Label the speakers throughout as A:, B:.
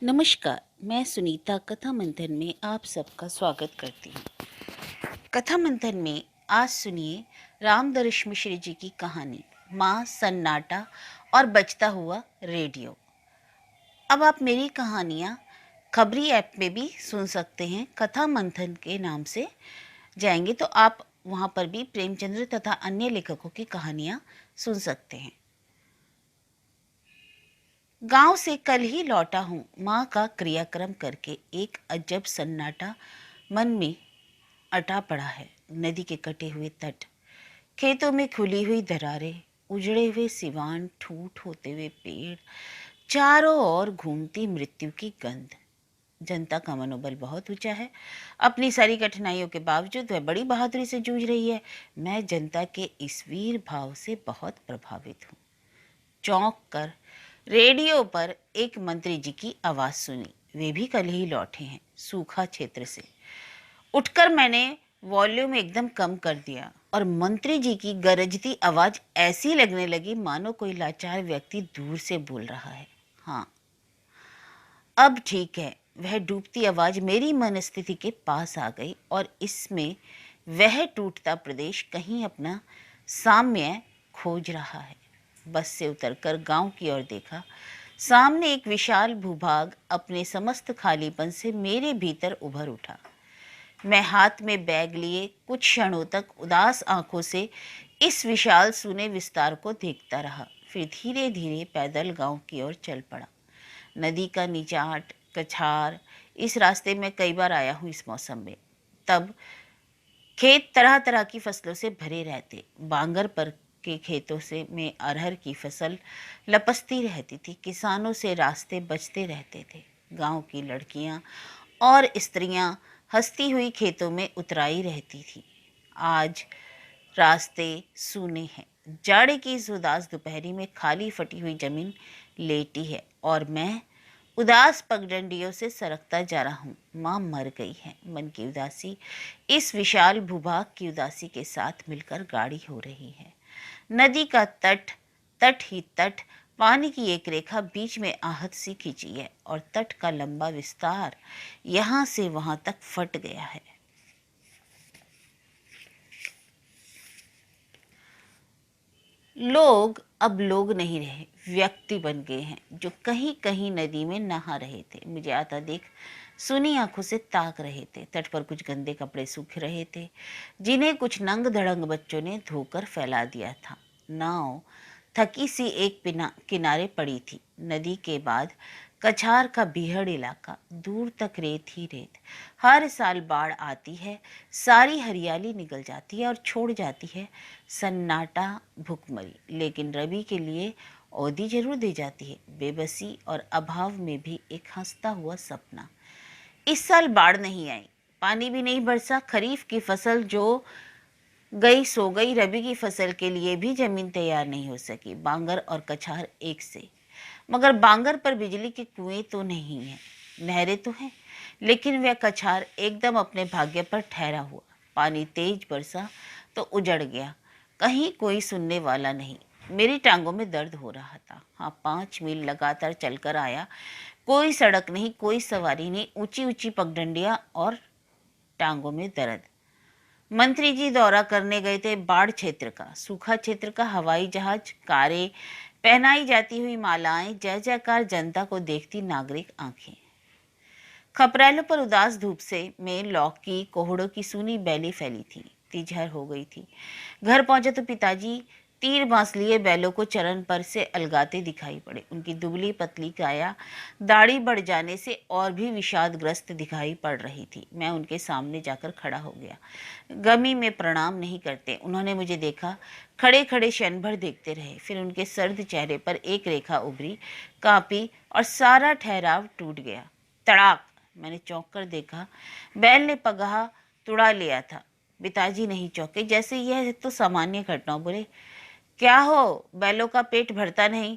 A: नमस्कार, मैं सुनीता कथा मंथन में आप सबका स्वागत करती हूँ। कथा मंथन में आज सुनिए रामदर्श मिश्र जी की कहानी माँ, सन्नाटा और बजता हुआ रेडियो। अब आप मेरी कहानियाँ खबरी ऐप में भी सुन सकते हैं। कथा मंथन के नाम से जाएंगे तो आप वहाँ पर भी प्रेमचंद्र तथा अन्य लेखकों की कहानियाँ सुन सकते हैं। गांव से कल ही लौटा हूँ, माँ का क्रियाक्रम करके एक अजब सन्नाटा मन में अटा पड़ा है। नदी के कटे हुए तट, खेतों में खुली हुई दरारें, उजड़े हुए सिवान, ठूठ होते हुए पेड़, चारों ओर घूमती मृत्यु की गंध। जनता का मनोबल बहुत ऊंचा है। अपनी सारी कठिनाइयों के बावजूद वह बड़ी बहादुरी से जूझ रही है। मैं जनता के इस वीर भाव से बहुत प्रभावित हूँ। चौंक कर रेडियो पर एक मंत्री जी की आवाज सुनी। वे भी कल ही लौटे हैं सूखा क्षेत्र से। उठकर मैंने वॉल्यूम एकदम कम कर दिया और मंत्री जी की गरजती आवाज ऐसी लगने लगी मानो कोई लाचार व्यक्ति दूर से बोल रहा है। हाँ, अब ठीक है। वह डूबती आवाज मेरी मनस्थिति के पास आ गई और इसमें वह टूटता प्रदेश कहीं अपना साम्य खोज रहा है। बस से उतरकर गांव की ओर देखा। सामने एक विशाल भूभाग अपने समस्त खालीपन से मेरे भीतर उभर उठा। मैं हाथ में बैग लिए कुछ क्षणों तक उदास आंखों से इस विशाल सूने विस्तार को देखता रहा। फिर धीरे धीरे पैदल गांव की ओर चल पड़ा। नदी का निचाट, कछार, इस रास्ते में कई बार आया हूँ इस मौसम में। तब खेत तरह तरह की फसलों से भरे रहते। बांगर पर के खेतों से में अरहर की फसल लपसती रहती थी। किसानों से रास्ते बचते रहते थे। गांव की लड़कियां और स्त्रियां हंसती हुई खेतों में उतराई रहती थी। आज रास्ते सूने हैं। जाड़े की इस उदास दोपहरी में खाली फटी हुई जमीन लेटी है और मैं उदास पगडंडियों से सरकता जा रहा हूँ। माँ मर गई है। मन की उदासी इस विशाल भूभाग की उदासी के साथ मिलकर गाढ़ी हो रही है। नदी का तट, तट ही तट, पानी की एक रेखा बीच में आहत सी खींची है और तट का लंबा विस्तार यहाँ से वहां तक फट गया है। लोग अब लोग नहीं रहे, व्यक्ति बन गए हैं जो कहीं कहीं नदी में नहा रहे थे। मुझे आता देख सुनी आंखों से ताक रहे थे। तट पर कुछ गंदे कपड़े सूख रहे थे जिन्हें कुछ नंग धड़ंग बच्चों ने धोकर फैला दिया था। नाव थकी सी एक किनारे पड़ी थी। नदी के बाद कछार का बीहड़ इलाका, दूर तक रेत ही रेत। हर साल बाढ़ आती है, सारी हरियाली निकल जाती है और छोड़ जाती है सन्नाटा, भुखमरी। लेकिन रवि के लिए औधी जरूर दे जाती है, बेबसी और अभाव में भी एक हंसता हुआ सपना। इस साल बाढ़ नहीं आई, पानी भी नहीं बरसा। खरीफ की फसल जो गई सो गई। रबी की फसल के लिए भी जमीन तैयार नहीं हो सकी। बांगर और कछार एक से, मगर बांगर पर बिजली के कुएं तो नहीं है। नहरें तो हैं, लेकिन वह कछार एकदम अपने भाग्य पर ठहरा हुआ। पानी तेज बरसा तो उजड़ गया। कहीं कोई सुनने वाला नहीं। मेरी टांगों में दर्द हो रहा था। हाँ, 5 मील लगातार चलकर आया। कोई सड़क नहीं, कोई सवारी नहीं, ऊंची ऊंची पगडंडियां और टांगों में दर्द। मंत्री जी दौरा करने गए थे बाढ़ क्षेत्र का, सूखा क्षेत्र का। हवाई जहाज, कारें, पहनाई जाती हुई मालाएं, जय जयकार, जनता को देखती नागरिक आंखें। खपरेलों पर उदास धूप से में लौकी कोहड़ों की सूनी बैली फैली थी। तीजहर हो गई थी। घर पहुंचे तो पिताजी तीर बांस लिए बैलों को चरण पर से अलगाते दिखाई पड़े। उनकी दुबली पतली काया दाढ़ी बढ़ जाने से और भी विषादग्रस्त दिखाई पड़ रही थी। मैं उनके सामने जाकर खड़ा हो गया। गमी में प्रणाम नहीं करते। उन्होंने मुझे देखा, खड़े खड़े क्षण भर देखते रहे। फिर उनके सर्द चेहरे पर एक रेखा उभरी, कांपी और सारा ठहराव टूट गया। तड़ाक! मैंने चौंक कर देखा। बैल ने पगहा तुड़ा लिया था। पिताजी नहीं चौंके, जैसे यह तो सामान्य घटना। बोले, क्या हो, बैलों का पेट भरता नहीं?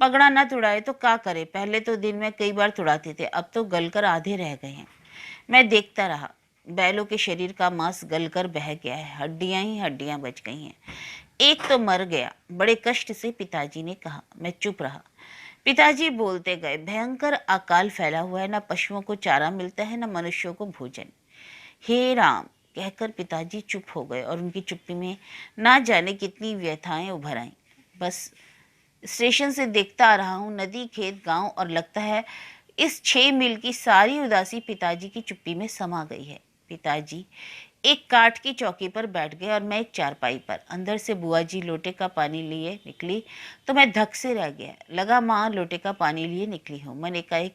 A: पगड़ा न तुड़ाए तो क्या करे? पहले तो दिन में कई बार तुड़ाते थे, अब तो गलकर आधे रह गए हैं। मैं देखता रहा। बैलों के शरीर का मांस गलकर बह गया है, हड्डियां ही हड्डियां बच गई हैं। एक तो मर गया, बड़े कष्ट से पिताजी ने कहा। मैं चुप रहा। पिताजी बोलते गए, भयंकर अकाल फैला हुआ है, न पशुओं को चारा मिलता है न मनुष्यों को भोजन। हे राम, कहकर पिताजी चुप हो गए और उनकी चुप्पी में ना जाने कितनी व्यथाएं उभर आईं। बस स्टेशन से देखता आ रहा हूँ, नदी, खेत, गांव, और लगता है इस 6 मील की सारी उदासी पिताजी की चुप्पी में समा गई है। पिताजी एक काठ की चौकी पर बैठ गए और मैं एक चारपाई पर। अंदर से बुआ जी लोटे का पानी लिए निकली तो मैं धक से रह गया। लगा माँ लोटे का पानी लिए निकली हूँ। मन एकाएक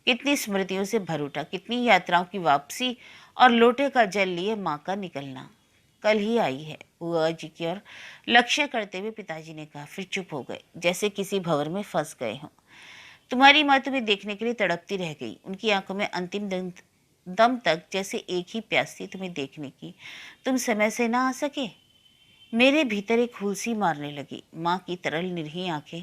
A: कितनी स्मृतियों से भर उठा, कितनी यात्राओं की वापसी और लोटे का जल लिए माँ का निकलना। कल ही आई है, बुआ जी की ओर लक्ष्य करते हुए पिताजी ने कहा। फिर चुप हो गए, जैसे किसी भंवर में फंस गए हों। तुम्हारी माँ तुम्हें देखने के लिए तड़पती रह गई। उनकी आंखों में अंतिम दम तक जैसे एक ही प्यास थी, तुम्हें देखने की। तुम समय से ना आ सके। मेरे भीतर एक हुलसी मारने लगी। माँ की तरल निरही आंखें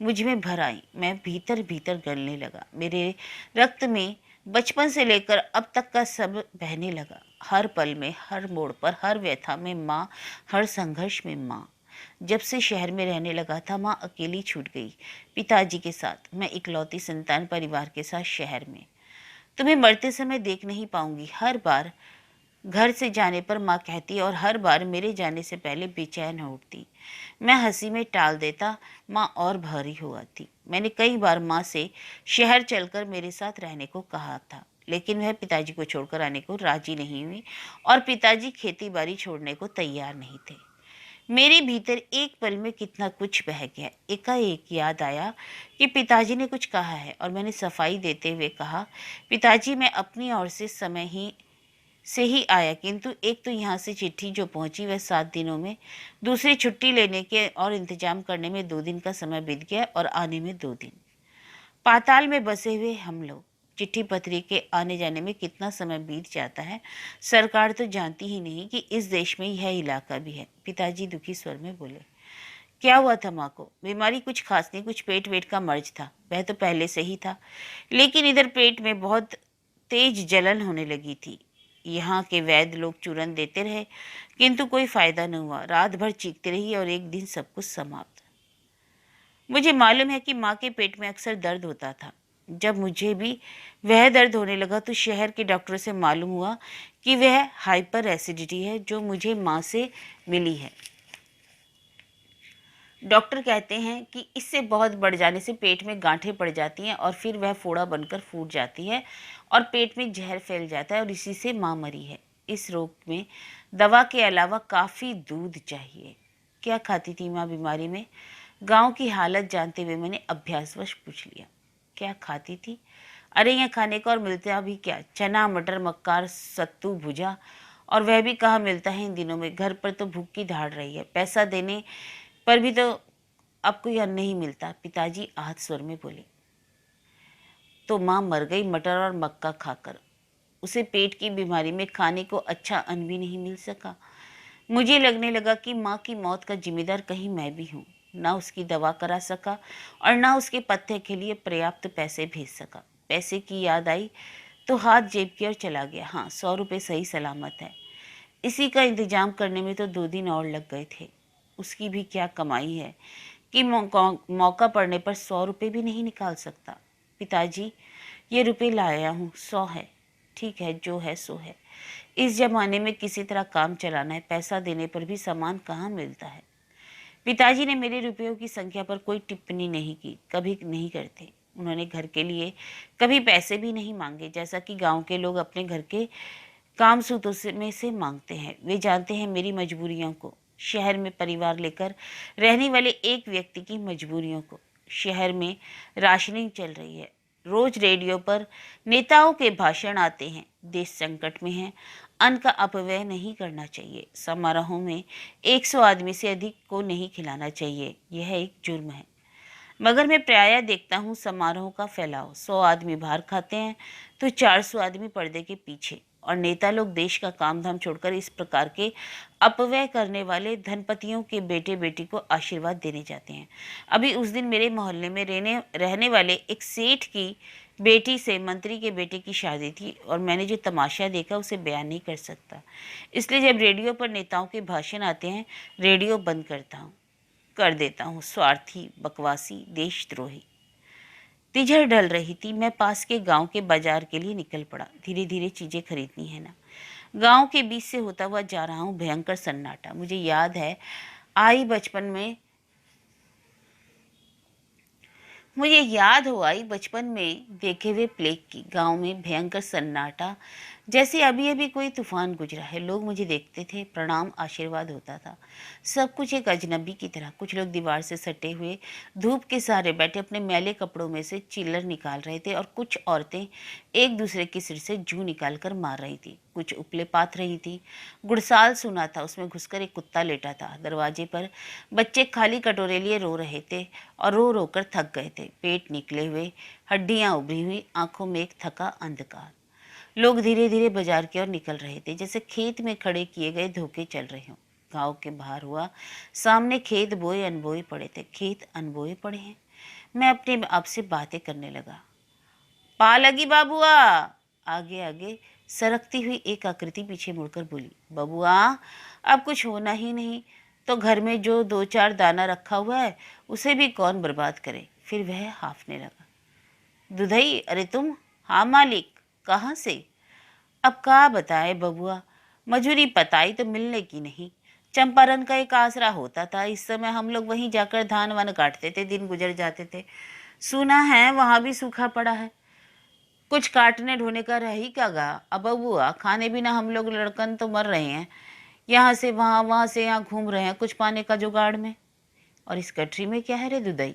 A: मुझ में भर आई। मैं भीतर भीतर गलने लगा। मेरे रक्त में बचपन से लेकर अब तक का सब बहने लगा। हर पल में, हर मोड़ पर, हर व्यथा में माँ, हर संघर्ष में माँ। जब से शहर में रहने लगा था, माँ अकेली छूट गई पिताजी के साथ। मैं इकलौती संतान परिवार के साथ शहर में। तुम्हें मरते समय देख नहीं पाऊंगी, हर बार घर से जाने पर माँ कहती, और हर बार मेरे जाने से पहले बेचैन हो उठती। मैं हंसी में टाल देता, माँ और भारी हो आती। मैंने कई बार माँ से शहर चलकर मेरे साथ रहने को कहा था, लेकिन वह पिताजी को छोड़कर आने को राजी नहीं हुई और पिताजी खेती बाड़ी छोड़ने को तैयार नहीं थे। मेरे भीतर एक पल में कितना कुछ बह गया। एकाएक याद आया कि पिताजी ने कुछ कहा है और मैंने सफाई देते हुए कहा, पिताजी मैं अपनी ओर से समय से ही आया, किंतु एक तो यहाँ से चिट्ठी जो पहुंची वह 7 दिनों में, दूसरी छुट्टी लेने के और इंतजाम करने में 2 दिन का समय बीत गया और आने में 2 दिन। पाताल में बसे हुए हम लोग, चिट्ठी पत्री के आने जाने में कितना समय बीत जाता है, सरकार तो जानती ही नहीं कि इस देश में यह इलाका भी है। पिताजी दुखी स्वर में बोले। क्या हुआ था माँ को? बीमारी कुछ खास नहीं, कुछ पेट वेट का मर्ज था। वह तो पहले से ही था, लेकिन इधर पेट में बहुत तेज जलन होने लगी थी। यहाँ के वैद्य लोग चूरन देते रहे, किंतु कोई फायदा न हुआ। रात भर चीखती रही और एक दिन सब कुछ समाप्त। मुझे मालूम है कि माँ के पेट में अक्सर दर्द होता था। जब मुझे भी वह दर्द होने लगा तो शहर के डॉक्टर से मालूम हुआ कि वह हाइपर एसिडिटी है, जो मुझे माँ से मिली है। डॉक्टर कहते हैं कि इससे बहुत बढ़ जाने से पेट में गांठें पड़ जाती हैं और फिर वह फोड़ा बनकर फूट जाती है और पेट में जहर फैल जाता है, और इसी से माँ मरी है। इस रोग में दवा के अलावा काफ़ी दूध चाहिए। क्या खाती थी माँ बीमारी में? गांव की हालत जानते हुए मैंने अभ्यासवश पूछ लिया, क्या खाती थी? अरे यहाँ खाने को और मिलता भी क्या? चना, मटर, मक्कार, सत्तू, भुजा, और वह भी कहाँ मिलता है इन दिनों में। घर पर तो भूख की दहाड़ रही है, पैसा देने पर भी तो अब कोई अन्न नहीं मिलता। पिताजी आहत स्वर में बोले। तो माँ मर गई मटर और मक्का खाकर। उसे पेट की बीमारी में खाने को अच्छा अन्न भी नहीं मिल सका। मुझे लगने लगा कि माँ की मौत का जिम्मेदार कहीं मैं भी हूँ। ना उसकी दवा करा सका और ना उसके पत्ते के लिए पर्याप्त पैसे भेज सका। पैसे की याद आई तो हाथ जेब की ओर चला गया। हाँ, 100 रुपये सही सलामत है। इसी का इंतजाम करने में तो 2 दिन और लग गए थे। उसकी भी क्या कमाई है कि मौका पड़ने पर 100 रुपये भी नहीं निकाल सकता। पिताजी, ये रुपये लाया हूँ, 100 है। ठीक है, जो है सो है। इस जमाने में किसी तरह काम चलाना है, पैसा देने पर भी सामान कहाँ मिलता है। पिताजी ने मेरे रुपयों की संख्या पर कोई टिप्पणी नहीं की, कभी नहीं करते। उन्होंने घर के लिए कभी पैसे भी नहीं मांगे, जैसा कि गांव के लोग अपने घर के काम सूत्रों में से मांगते हैं। वे जानते हैं मेरी मजबूरियों को, शहर में परिवार लेकर रहने वाले एक व्यक्ति की मजबूरियों को। शहर में राशनिंग चल रही है, रोज रेडियो पर नेताओं के भाषण आते हैं। देश संकट में है, अन्न का अपव्यय नहीं करना चाहिए। समारोहों में 100 आदमी से अधिक को नहीं खिलाना चाहिए, यह एक जुर्म है। मगर मैं प्रायः देखता हूँ समारोह का फैलाव, 100 आदमी बाहर खाते हैं तो 400 आदमी पर्दे के पीछे। और नेता लोग देश का काम धाम छोड़कर इस प्रकार के अपव्यय करने वाले धनपतियों के बेटे बेटी को आशीर्वाद देने जाते हैं। अभी उस दिन मेरे मोहल्ले में रहने वाले एक सेठ की बेटी से मंत्री के बेटे की शादी थी, और मैंने जो तमाशा देखा उसे बयान नहीं कर सकता। इसलिए जब रेडियो पर नेताओं के भाषण आते हैं, रेडियो बंद कर देता हूँ। स्वार्थी, बकवासी, देशद्रोही। तिजर ढल रही थी। मैं पास के गांव के बाजार के लिए निकल पड़ा। धीरे धीरे चीजें खरीदनी है ना। गांव के बीच से होता हुआ जा रहा हूँ। भयंकर सन्नाटा। मुझे याद है आई बचपन में मुझे याद हो आई बचपन में देखे हुए प्लेग की। गांव में भयंकर सन्नाटा, जैसे अभी अभी कोई तूफान गुजरा है। लोग मुझे देखते थे, प्रणाम आशीर्वाद होता था। सब कुछ एक अजनबी की तरह। कुछ लोग दीवार से सटे हुए धूप के सहारे बैठे अपने मैले कपड़ों में से चिल्लर निकाल रहे थे, और कुछ औरतें एक दूसरे के सिर से जूं निकाल कर मार रही थी। कुछ उपले पात रही थी। गुड़साल सुना था, उसमें घुसकर एक कुत्ता लेटा था। दरवाजे पर बच्चे खाली कटोरे लिए रो रहे थे और रो रो कर थक गए थे। पेट निकले हुए, हड्डियां उभरी हुई, आंखों में एक थका अंधकार। लोग धीरे धीरे बाजार की ओर निकल रहे थे, जैसे खेत में खड़े किए गए धोखे चल रहे हों। गांव के बाहर हुआ, सामने खेत बोए अनबोए पड़े थे। खेत अनबोए पड़े हैं। मैं अपने आप से बातें करने लगा। पा लगी बाबुआ। आगे आगे सरकती हुई एक आकृति पीछे मुड़कर बोली, बबुआ अब कुछ होना ही नहीं तो घर में जो 2-4 दाना रखा हुआ है उसे भी कौन बर्बाद करे। फिर वह हाफने लगा। दुधई, अरे तुम? हाँ मालिक। कहाँ से? अब का बताए बबुआ, मजूरी पताई तो मिलने की नहीं। चंपारण का एक आसरा होता था, इस समय हम लोग वहीं जाकर धान वान काटते थे, दिन गुजर जाते थे। सुना है वहां भी सूखा पड़ा है। कुछ काटने ढोने का रह ही क्या गा। अब बबुआ खाने बिना हम लोग लड़कन तो मर रहे हैं, यहाँ से वहाँ वहाँ से यहाँ घूम रहे हैं कुछ पाने का जुगाड़ में। और इस गठरी में क्या है रे दुदई?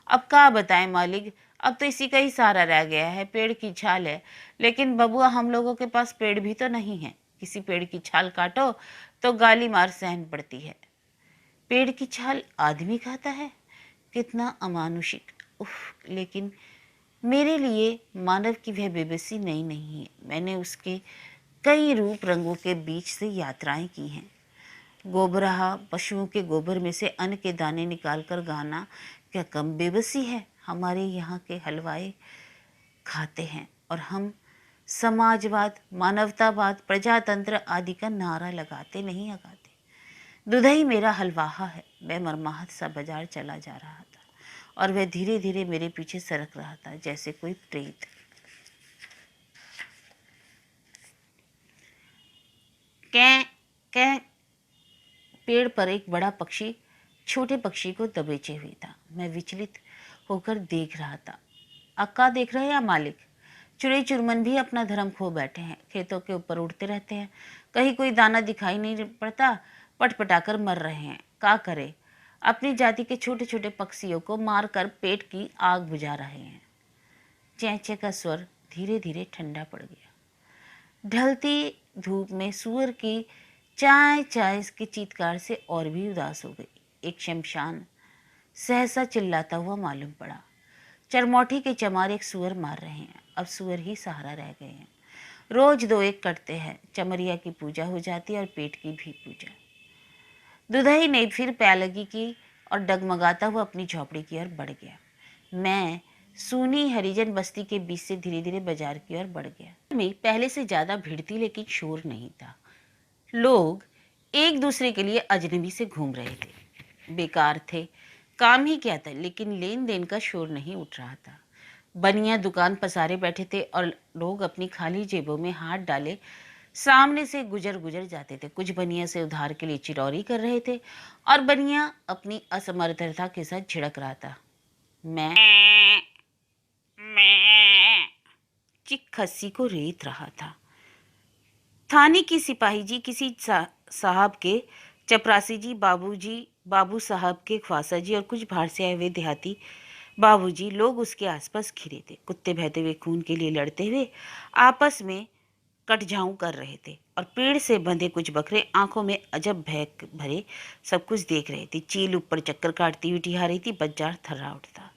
A: अब क्या बताएं मालिक, अब तो इसी का ही सहारा रह गया है। पेड़ की छाल है, लेकिन बबुआ हम लोगों के पास पेड़ भी तो नहीं है। किसी पेड़ की छाल काटो तो गाली मार सहन पड़ती है। पेड़ की छाल आदमी खाता है? कितना अमानुषिक। उफ। लेकिन मेरे लिए मानव की वह बेबसी नई नहीं है। मैंने उसके कई रूप रंगों के बीच से यात्राएं की हैं। गोबराहा, पशुओं के गोबर में से अन्न के दाने निकालकर गाना क्या कम बेबसी है? हमारे यहाँ के हलवाई खाते हैं और हम समाजवाद, मानवतावाद, प्रजातंत्र आदि का नारा लगाते नहीं लगाते। दुधई मेरा हलवाहा है। मैं मरमाहत सा बाजार चला जा रहा था और वह धीरे धीरे मेरे पीछे सरक रहा था, जैसे कोई प्रेत। कै कै पेड़ पर एक बड़ा पक्षी छोटे पक्षी को दबोचे हुए था। मैं विचलित होकर देख रहा था। अक्का देख रहे हैं मालिक? चुड़ई चुरमन भी अपना धर्म खो बैठे हैं, खेतों के ऊपर उड़ते रहते हैं। कहीं कोई दाना दिखाई नहीं पड़ता, पटपटाकर मर रहे हैं। का करे, अपनी जाति के छोटे छोटे पक्षियों को मारकर पेट की आग बुझा रहे हैं। चैंचे का स्वर धीरे धीरे ठंडा पड़ गया। ढलती धूप में सूअर की चाय चाय के चीत्कार से और भी उदास हो गई। एक शमशान सहसा चिल्लाता हुआ मालूम पड़ा। चरमौठी के चमार एक सूअर मार रहे हैं। अब सूअर ही सहारा रह गए हैं। रोज 2 एक कटते हैं। चमरिया की पूजा हो जाती है और पेट की भी पूजा। दुधई ने फिर प्यालगी की और डगमगाता हुआ अपनी झोपड़ी की ओर बढ़ गया। मैं सूनी हरिजन बस्ती के बीच से धीरे धीरे बाजार की ओर बढ़ गया। में पहले से ज्यादा भीड़ थी, लेकिन शोर नहीं था। लोग एक दूसरे के लिए अजनबी से घूम रहे थे। बेकार थे, काम ही क्या था, लेकिन लेन देन का शोर नहीं उठ रहा था। बनिया दुकान पसारे बैठे थे और लोग अपनी खाली जेबों में हाथ डाले सामने से गुजर गुजर जाते थे। कुछ बनिया से उधार के लिए चिरौरी कर रहे थे और बनिया अपनी असमर्थता के साथ झिड़क रहा था। मैं चिक खस्सी को रेत रहा था। थाने की सिपाही जी, किसी साहब के चपरासी जी, बाबू साहब के ख्वासा जी और कुछ बाहर से आए हुए देहाती बाबूजी, लोग उसके आसपास घिरे थे। कुत्ते बहते हुए खून के लिए लड़ते हुए आपस में कटझाऊ कर रहे थे और पेड़ से बंधे कुछ बकरे आंखों में अजब भय भरे सब कुछ देख रहे थे। चील ऊपर चक्कर काटती हुई टिहा रही थी। बाजार थर्रा उठता।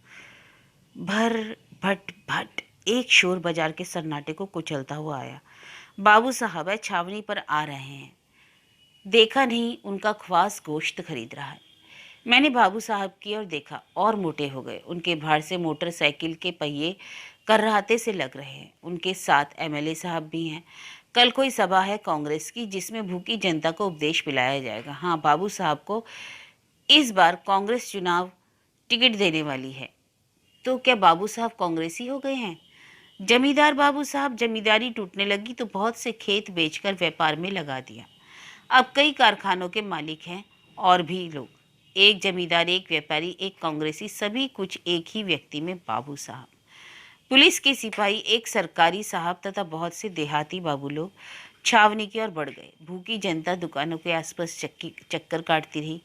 A: भर भट भट एक शोर बाजार के सन्नाटे को कुचलता हुआ आया। बाबू साहब है, छावनी पर आ रहे हैं। देखा नहीं, उनका ख्वास गोश्त खरीद रहा है। मैंने बाबू साहब की ओर देखा और मोटे हो गए। उनके भार से मोटरसाइकिल के पहिए कर्राहते से लग रहे हैं। उनके साथ एमएलए साहब भी हैं। कल कोई सभा है कांग्रेस की, जिसमें भूखी जनता को उपदेश पिलाया जाएगा। हाँ, बाबू साहब को इस बार कांग्रेस चुनाव टिकट देने वाली है। तो क्या बाबू साहब कांग्रेसी हो गए हैं? जमींदार बाबू साहब, जमींदारी टूटने लगी तो बहुत से खेत बेचकर व्यापार में लगा दिया। अब कई कारखानों के मालिक हैं और भी लोग। एक जमींदार, एक व्यापारी, एक कांग्रेसी, सभी कुछ एक ही व्यक्ति में बाबू साहब। पुलिस के सिपाही, एक सरकारी साहब तथा बहुत से देहाती बाबू लोग छावनी की ओर बढ़ गए। भूखी जनता दुकानों के आसपास चक्कर काटती रही।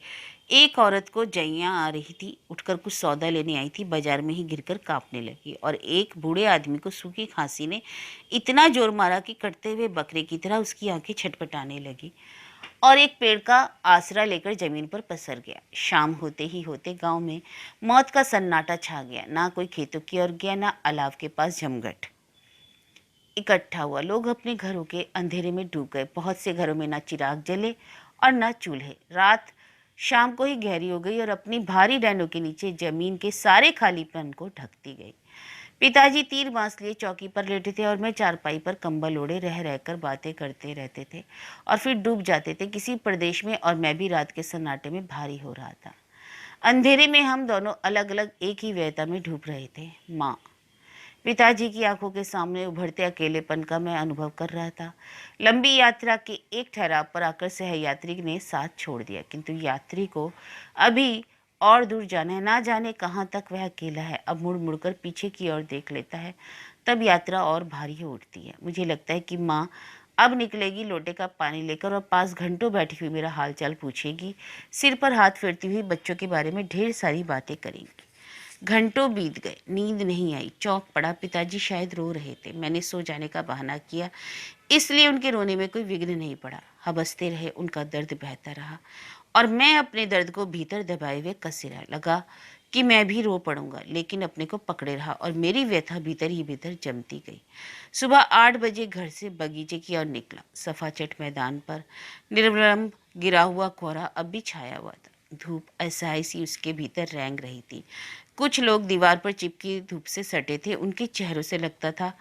A: एक औरत को जैया आ रही थी, उठकर कुछ सौदा लेने आई थी, बाजार में ही गिरकर कांपने लगी। और एक बूढ़े आदमी को सूखी खांसी ने इतना जोर मारा कि कटते हुए बकरे की तरह उसकी आंखें छटपटाने लगी और एक पेड़ का आसरा लेकर जमीन पर पसर गया। शाम होते ही होते गांव में मौत का सन्नाटा छा गया। ना कोई खेतों की ओर गया, ना अलाव के पास जमघट इकट्ठा हुआ। लोग अपने घरों के अंधेरे में डूब गए। बहुत से घरों में ना चिराग जले और ना चूल्हे। रात शाम को ही गहरी हो गई और अपनी भारी डैनों के नीचे जमीन के सारे खालीपन को ढकती गई। पिताजी तीर बांस लिए चौकी पर लेटे थे और मैं चारपाई पर कंबल ओढ़े रह रहकर बातें करते रहते थे और फिर डूब जाते थे किसी प्रदेश में, और मैं भी रात के सन्नाटे में भारी हो रहा था। अंधेरे में हम दोनों अलग अलग एक ही व्यथा में डूब रहे थे। माँ। पिताजी की आंखों के सामने उभरते अकेलेपन का मैं अनुभव कर रहा था। लंबी यात्रा के एक ठहराव पर आकर सहयात्री ने साथ छोड़ दिया, किंतु यात्री को अभी और दूर जाना है। ना जाने कहाँ तक वह अकेला है। अब मुड़ मुड़कर पीछे की ओर देख लेता है, तब यात्रा और भारी हो उठती है। मुझे लगता है कि माँ अब निकलेगी लोटे का पानी लेकर और पास घंटों बैठी हुई मेरा हालचाल पूछेगी, सिर पर हाथ फेरती हुई बच्चों के बारे में ढेर सारी बातें करेंगी। घंटों बीत गए, नींद नहीं आई। चौंक पड़ा। पिताजी शायद रो रहे थे। मैंने सो जाने का बहाना किया, इसलिए उनके रोने में कोई विघ्न नहीं पड़ा। हंसते रहे, उनका दर्द बहता रहा और मैं अपने दर्द को भीतर दबाए हुए कसे रहा। लगा कि मैं भी रो पड़ूंगा, लेकिन अपने को पकड़े रहा और मेरी व्यथा भीतर ही भीतर जमती गई। सुबह 8 बजे घर से बगीचे की ओर निकला। सफाचट मैदान पर निर्विलंब गिरा हुआ कोहरा अब भी छाया हुआ था। धूप असहाय सी उसके भीतर रेंग रही थी। कुछ लोग दीवार पर चिपकी धूप से सटे थे। उनके चेहरों से लगता था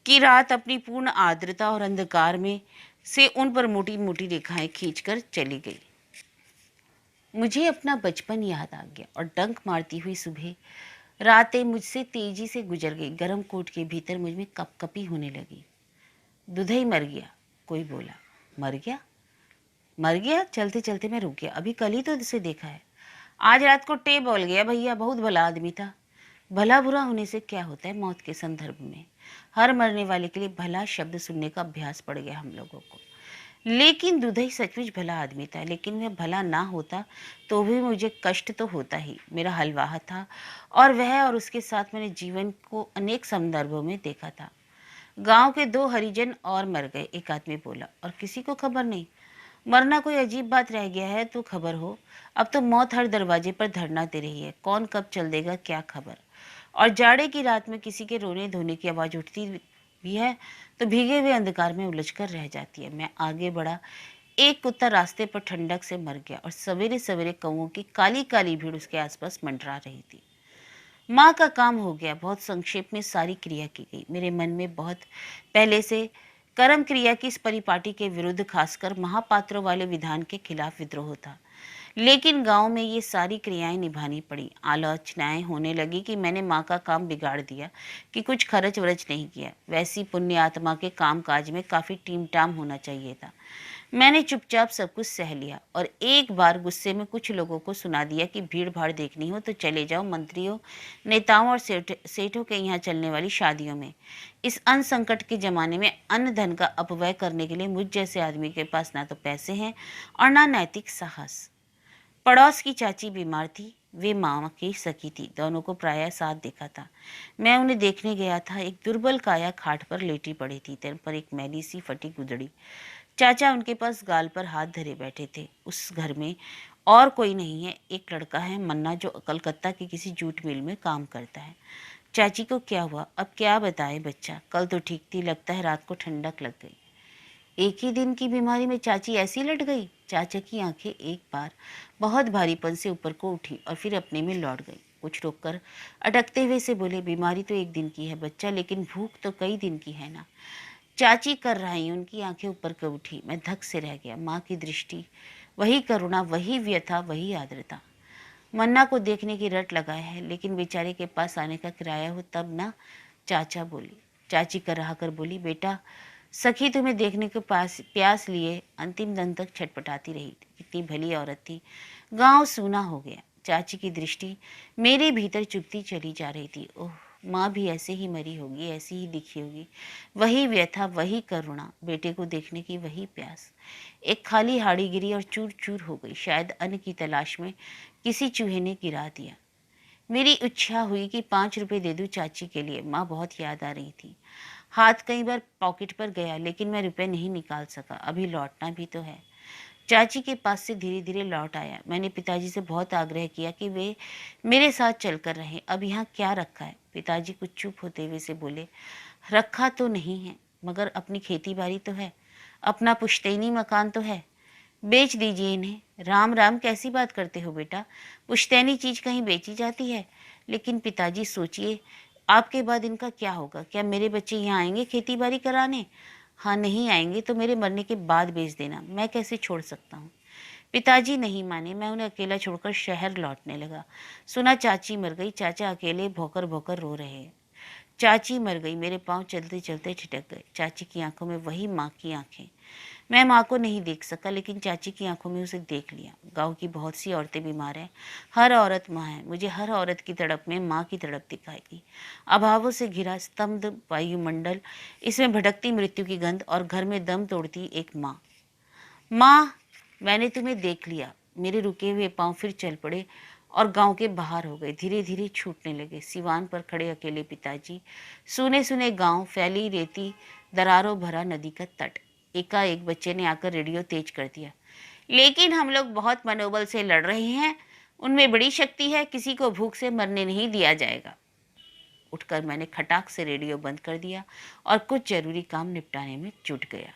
A: कि रात अपनी पूर्ण आर्द्रता और अंधकार में से उन पर मोटी मोटी रेखाएं खींचकर चली गई। मुझे अपना बचपन याद आ गया और डंक मारती हुई सुबह रातें मुझसे तेजी से गुजर गई। गर्म कोट के भीतर मुझ में कपकपी होने लगी। दुधई मर गया, कोई बोला। मर गया? मर गया? चलते चलते मैं रुक गया। अभी कल ही तो उसे देखा है। आज रात को टे बोल गया भैया, बहुत भला आदमी था। भला बुरा होने से क्या होता है मौत के संदर्भ में? हर मरने वाले के लिए भला शब्द सुनने का अभ्यास पड़ गया हम लोगों को। लेकिन दुधई सचमुच भला आदमी था, लेकिन वह भला ना होता तो भी मुझे कष्ट तो होता ही। मेरा हलवाहा था और वह और उसके साथ मैंने जीवन को अनेक संदर्भों में देखा था। गांव के 2 हरिजन और मर गए, एक आदमी बोला, और किसी को खबर नहीं। मरना कोई अजीब बात रह गया है तो खबर हो। अब तो मौत हर दरवाजे पर धरना दे रही है। कौन कब चल देगा क्या खबर। और जाड़े की रात में किसी के रोने धोने की आवाज़ उठती भी है तो भीगे हुए अंधकार में उलझकर रह जाती है। मैं आगे बढ़ा। एक कुत्ता रास्ते पर ठंडक से मर गया और सवेरे सवेरे कौओं की काली काली भीड़ उसके आसपास मंडरा रही थी। माँ का काम हो गया। बहुत संक्षेप में सारी क्रिया की गई। मेरे मन में बहुत पहले से कर्म क्रिया की इस परिपाटी के विरुद्ध, खासकर महापात्रों वाले विधान के खिलाफ विद्रोह था। लेकिन गांव में ये सारी क्रियाएं निभानी पड़ी। आलोचनाएं होने लगी कि मैंने माँ का काम बिगाड़ दिया, कि कुछ खर्च वर्च नहीं किया। वैसी पुण्य आत्मा के काम काज में काफी टीम टाम होना चाहिए था। मैंने चुपचाप सब कुछ सह लिया और एक बार गुस्से में कुछ लोगों को सुना दिया कि भीड़ भाड़ देखनी हो तो चले जाओ मंत्रियों, नेताओं और सेठों के यहाँ चलने वाली शादियों में। इस अन्न संकट के जमाने में अन्न धन का अपव्यय करने के लिए मुझ जैसे आदमी के पास ना तो पैसे हैं और ना नैतिक साहस। पड़ोस की चाची बीमार थी। वे माँ की सखी थी। दोनों को प्रायः साथ देखा था। मैं उन्हें देखने गया था। एक दुर्बल काया खाट पर लेटी पड़ी थी, तन पर एक मैली सी फटी गुदड़ी। चाचा उनके पास गाल पर हाथ धरे बैठे थे। उस घर में और कोई नहीं है। एक लड़का है मन्ना, जो कलकत्ता की किसी जूट मिल में काम करता है। चाची को क्या हुआ? अब क्या बताए बच्चा, कल तो ठीक थी, लगता है रात को ठंडक लग गई। एक ही दिन की बीमारी में चाची ऐसी लट गई। चाचा की आंखें एक बार बहुत भारीपन से ऊपर को उठी और फिर अपने में लौट गई। कुछ रोककर अटकते हुए से बोले, बीमारी तो एक दिन की है बच्चा, लेकिन भूख तो कई दिन की है ना। चाची कर रही, उनकी आंखें ऊपर को उठी। मैं धक से रह गया। माँ की दृष्टि, वही करुणा, वही व्यथा, वही आर्द्रता। मन्ना को देखने की रट लगाए है, लेकिन बेचारे के पास आने का किराया हो तब ना। चाचा बोली। चाची कराह कर बोली, बेटा सखी तुम्हें देखने के पास प्यास लिए अंतिम दम तक छटपटाती रही थी। कितनी भली औरत थी। गांव सूना हो गया। चाची की दृष्टि मेरे भीतर चुभती चली जा रही थी। ओह, माँ भी ऐसे ही मरी होगी, ऐसी ही दिखी होगी। वही व्यथा, वही करुणा, बेटे को देखने की वही प्यास। एक खाली हाड़ी गिरी और चूर चूर हो गई। शायद अन्न की तलाश में किसी चूहे ने गिरा दिया। मेरी इच्छा हुई कि 5 रुपए दे दूं चाची के लिए। माँ बहुत याद आ रही थी। हाथ कई बार पॉकेट पर गया, लेकिन मैं रुपए नहीं निकाल सका। अभी लौटना भी तो है। चाची के पास से धीरे धीरे लौट आया। मैंने पिताजी से बहुत आग्रह किया कि वे मेरे साथ चलकर रहें। अब यहाँ क्या रखा है? पिताजी कुछ चुप होते हुए से बोले, रखा तो नहीं है, मगर अपनी खेती बाड़ी तो है, अपना पुश्तैनी मकान तो है, बेच दीजिए इन्हें। राम राम, कैसी बात करते हो बेटा? पुश्तैनी चीज कहीं बेची जाती है? लेकिन पिताजी सोचिए, आपके बाद इनका क्या होगा? क्या मेरे बच्चे यहाँ आएंगे खेती बाड़ी कराने? हाँ, नहीं आएंगे तो मेरे मरने के बाद बेच देना। मैं कैसे छोड़ सकता हूँ? पिताजी नहीं माने। मैं उन्हें अकेला छोड़कर शहर लौटने लगा। सुना चाची मर गई। चाचा अकेले भौंकर भौंकर रो रहे हैं। चाची मर गई। मेरे पांव चलते चलते छिटक गए। चाची की आंखों में वही माँ की आंखें। मैं माँ को नहीं देख सका, लेकिन चाची की आंखों में उसे देख लिया। गांव की बहुत सी औरतें बीमार हैं। हर औरत माँ है। मुझे हर औरत की तड़प में माँ की तड़प दिखाई दी। अभावों से घिरा स्तब्ध वायुमंडल, इसमें भटकती मृत्यु की गंध और घर में दम तोड़ती एक माँ। माँ, मैंने तुम्हें देख लिया। मेरे रुके हुए पांव फिर चल पड़े और गांव के बाहर हो गए। धीरे धीरे छूटने लगे। सिवान पर खड़े अकेले पिताजी, सुने सुने गांव, फैली रेती, दरारों भरा नदी का तट। एकाएक बच्चे ने आकर रेडियो तेज कर दिया। लेकिन हम लोग बहुत मनोबल से लड़ रहे हैं। उनमें बड़ी शक्ति है। किसी को भूख से मरने नहीं दिया जाएगा। उठकर मैंने खटाक से रेडियो बंद कर दिया और कुछ जरूरी काम निपटाने में जुट गया।